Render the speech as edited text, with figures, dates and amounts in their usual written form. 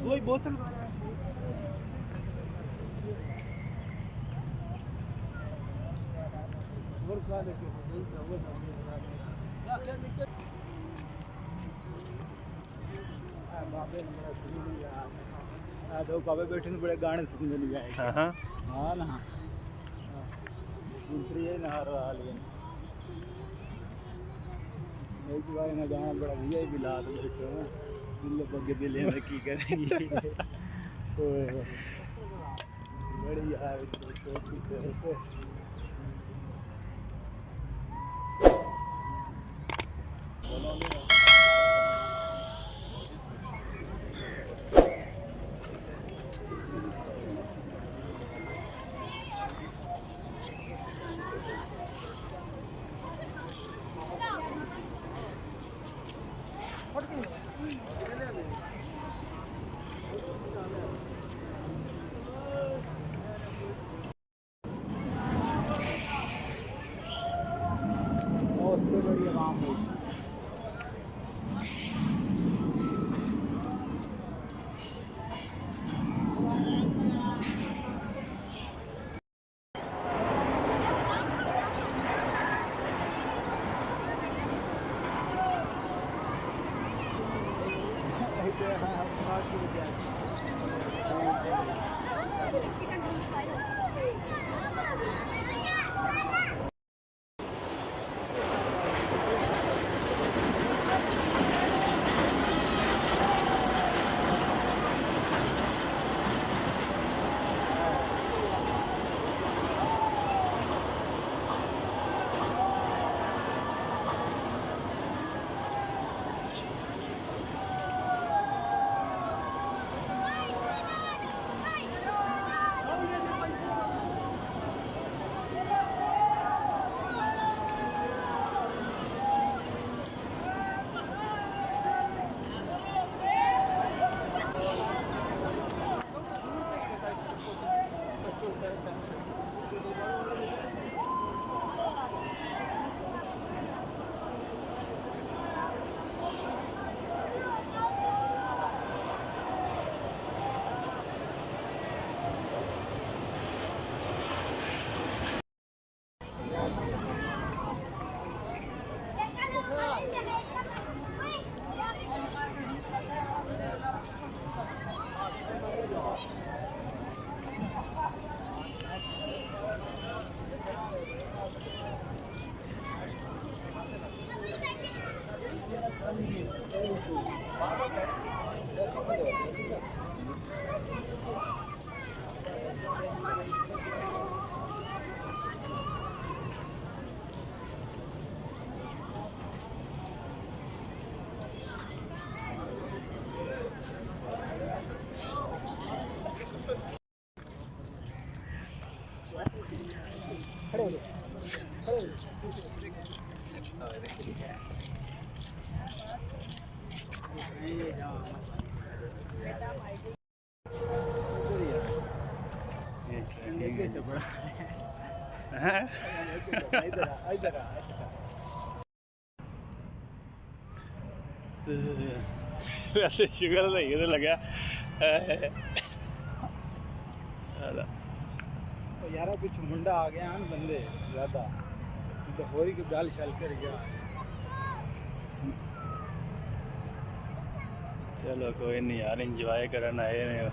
वही बोतल दो बाबे बैठे बड़े गाने सुनने नहीं आए। हाँ हाँ ना दूसरी है ना हर हाल में एक बार ना गाना बड़ा भैया भी ला दो बैठे हो दिल बगे दिल में की करेंगे बड़ी यार बड़ी आराम हो वैसे शुगर नहीं तो लगा यार कुछ मुंडा आ गया हैं बंदे ज़्यादा तो होरी की गाल चल कर गया। चलो कोई नहीं यार इंजॉय करना आए